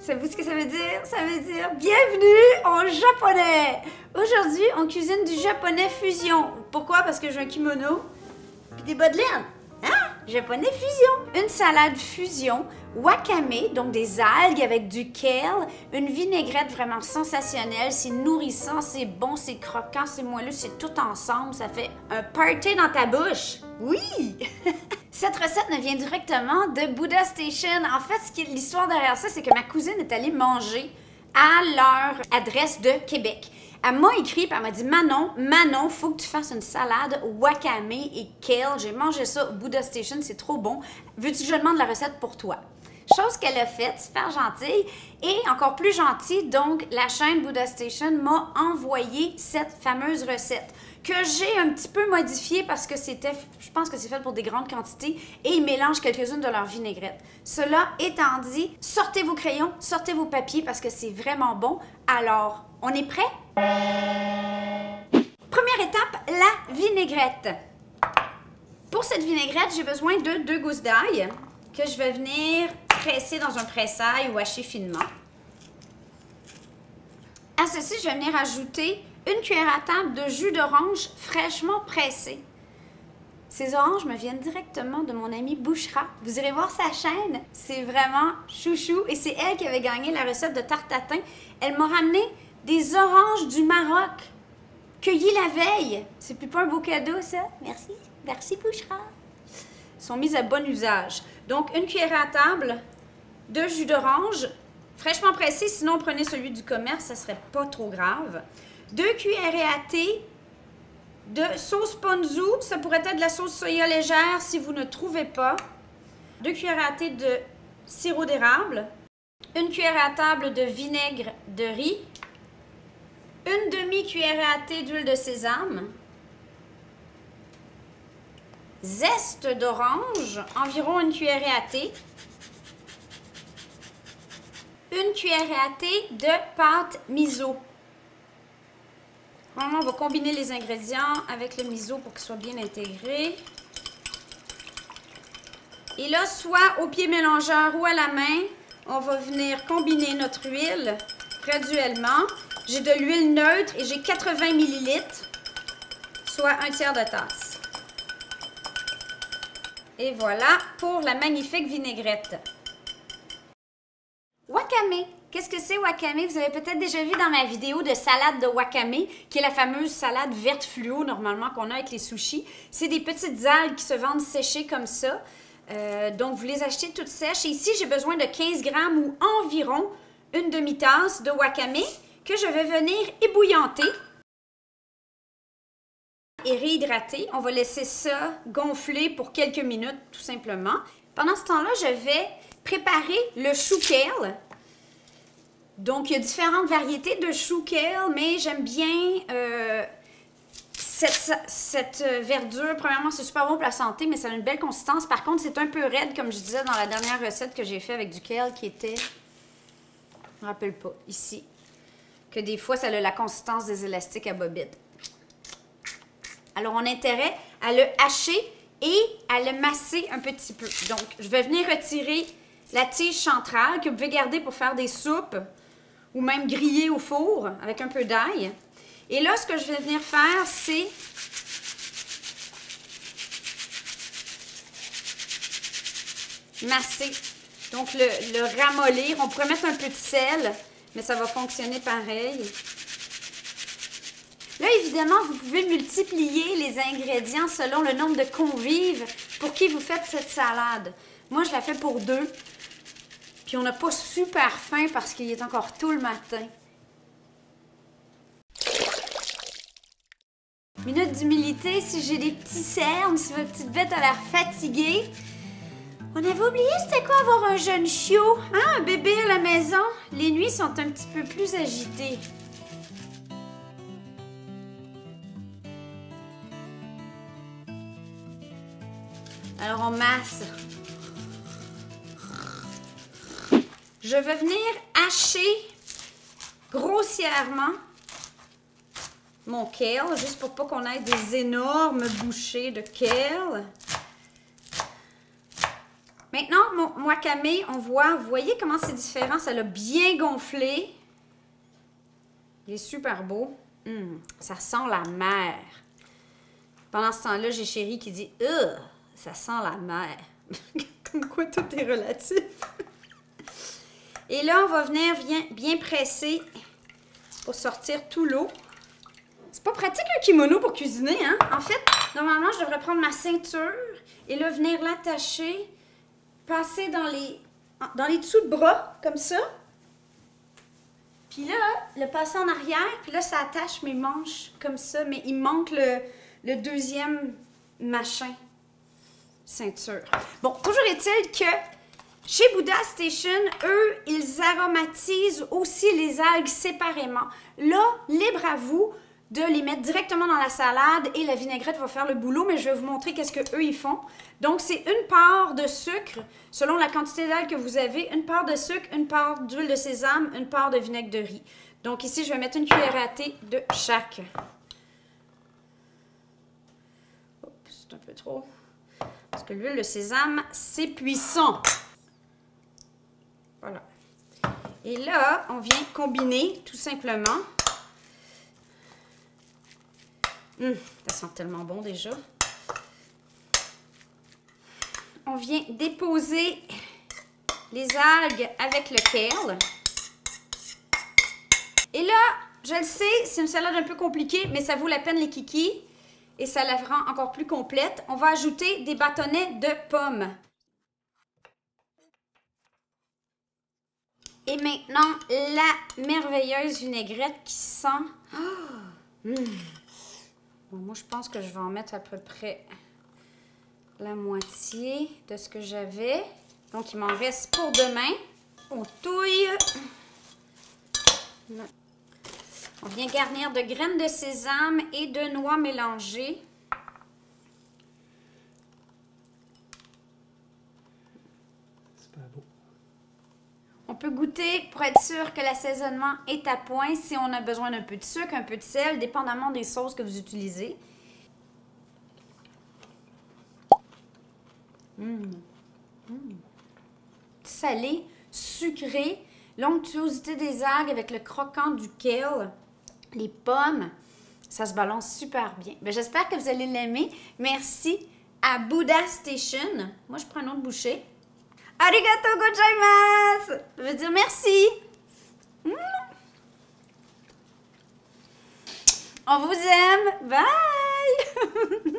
Savez-vous ce que ça veut dire? Ça veut dire bienvenue en japonais! Aujourd'hui, on cuisine du japonais fusion. Pourquoi? Parce que j'ai un kimono puis des bas de laine. Hein? Japonais fusion. Une salade fusion, wakame, donc des algues avec du kale, une vinaigrette vraiment sensationnelle. C'est nourrissant, c'est bon, c'est croquant, c'est moelleux, c'est tout ensemble. Ça fait un party dans ta bouche. Oui! Cette recette me vient directement de Buddha Station. En fait, l'histoire derrière ça, c'est que ma cousine est allée manger à leur adresse de Québec. Elle m'a écrit et elle m'a dit « Manon, faut que tu fasses une salade wakame et kale. J'ai mangé ça au Buddha Station, c'est trop bon. Veux-tu que je demande la recette pour toi? » Chose qu'elle a faite, super gentille. Et encore plus gentille, donc la chaîne Buddha Station m'a envoyé cette fameuse recette que j'ai un petit peu modifiée parce que je pense que c'est fait pour des grandes quantités et ils mélangent quelques-unes de leurs vinaigrettes. Cela étant dit, sortez vos crayons, sortez vos papiers parce que c'est vraiment bon. Alors, on est prêt? Première étape, la vinaigrette. Pour cette vinaigrette, j'ai besoin de 2 gousses d'ail que je vais venir presser dans un presse-ail ou hacher finement. À ceci, je vais venir ajouter une cuillère à table de jus d'orange fraîchement pressé. Ces oranges me viennent directement de mon amie Bouchra. Vous irez voir sa chaîne, c'est vraiment chouchou. Et c'est elle qui avait gagné la recette de tarte tatin. Elle m'a ramené des oranges du Maroc, cueillies la veille. C'est plus pas un beau cadeau, ça? Merci. Merci, Bouchra. Sont mises à bon usage. Donc, une cuillère à table de jus d'orange, fraîchement pressé, sinon prenez celui du commerce, ça serait pas trop grave. 2 cuillerées à thé de sauce ponzu, ça pourrait être de la sauce soya légère si vous ne trouvez pas. 2 cuillères à thé de sirop d'érable, 1 cuillère à table de vinaigre de riz, 1 demi-cuillère à thé d'huile de sésame, zeste d'orange, environ 1 cuillerée à thé, 1 cuillerée à thé de pâte miso. Vraiment, on va combiner les ingrédients avec le miso pour qu'ils soient bien intégrés. Et là, soit au pied mélangeur ou à la main, on va venir combiner notre huile graduellement. J'ai de l'huile neutre et j'ai 80 ml, soit 1/3 de tasse. Et voilà pour la magnifique vinaigrette. Wakame. Qu'est-ce que c'est wakame? Vous avez peut-être déjà vu dans ma vidéo de salade de wakame, qui est la fameuse salade verte fluo normalement qu'on a avec les sushis. C'est des petites algues qui se vendent séchées comme ça. Donc, vous les achetez toutes sèches. Et ici, j'ai besoin de 15 grammes ou environ une demi-tasse de wakame que je vais venir ébouillanter et réhydrater. On va laisser ça gonfler pour quelques minutes, tout simplement. Pendant ce temps-là, je vais préparer le chou kale. Donc, il y a différentes variétés de chou kale, mais j'aime bien cette verdure. Premièrement, c'est super bon pour la santé, mais ça a une belle consistance. Par contre, c'est un peu raide, comme je disais dans la dernière recette que j'ai faite avec du kale, qui était, je ne me rappelle pas, ici, que des fois, ça a la consistance des élastiques à bobites. Alors, on a intérêt à le hacher et à le masser un petit peu. Donc, je vais venir retirer la tige centrale que vous pouvez garder pour faire des soupes ou même griller au four avec un peu d'ail. Et là, ce que je vais venir faire, c'est masser. Donc, le ramollir. On pourrait mettre un peu de sel, mais ça va fonctionner pareil. Là, évidemment, vous pouvez multiplier les ingrédients selon le nombre de convives pour qui vous faites cette salade. Moi, je la fais pour 2. Puis on n'a pas super faim parce qu'il est encore tôt le matin. Minute d'humilité, si j'ai des petits cernes, si ma petite bête a l'air fatiguée. On avait oublié c'était quoi avoir un jeune chiot, hein, un bébé à la maison. Les nuits sont un petit peu plus agitées. Alors on masse. Je vais venir hacher grossièrement mon kale, juste pour pas qu'on ait des énormes bouchées de kale. Maintenant, mon wakame, on voit, vous voyez comment c'est différent? Ça l'a bien gonflé. Il est super beau. Ça sent la mer. Pendant ce temps-là, j'ai chérie qui dit « ça sent la mer. » Comme quoi tout est relatif. Et là, on va venir bien presser pour sortir tout l'eau. C'est pas pratique un kimono pour cuisiner, hein? En fait, normalement, je devrais prendre ma ceinture et là, venir l'attacher, passer dans les dessous de bras, comme ça. Puis là, le passer en arrière, puis là, ça attache mes manches comme ça, mais il manque le deuxième machin, ceinture. Bon, toujours est-il que chez Buddha Station, eux, ils aromatisent aussi les algues séparément. Là, libre à vous de les mettre directement dans la salade et la vinaigrette va faire le boulot, mais je vais vous montrer qu'est-ce qu'eux, ils font. Donc, c'est une part de sucre, selon la quantité d'algues que vous avez, une part de sucre, une part d'huile de sésame, une part de vinaigre de riz. Donc, ici, je vais mettre une cuillère à thé de chaque. Oups, c'est un peu trop. Parce que l'huile de sésame, c'est puissant. Voilà. Et là, on vient combiner, tout simplement. Ça sent tellement bon déjà. On vient déposer les algues avec le kale. Et là, je le sais, c'est une salade un peu compliquée, mais ça vaut la peine les kikis. Et ça la rend encore plus complète. On va ajouter des bâtonnets de pommes. Et maintenant, la merveilleuse vinaigrette qui sent... Bon, moi, je pense que je vais en mettre à peu près la moitié de ce que j'avais. Donc, il m'en reste pour demain. On touille. On vient garnir de graines de sésame et de noix mélangées. Super beau. On peut goûter pour être sûr que l'assaisonnement est à point si on a besoin d'un peu de sucre, un peu de sel, dépendamment des sauces que vous utilisez. Salé, sucré, l'onctuosité des algues avec le croquant du kale, les pommes, ça se balance super bien. J'espère que vous allez l'aimer. Merci à Buddha Station. Moi, je prends une autre bouchée. Arigato gozaimasu! Ça veut dire merci. On vous aime. Bye!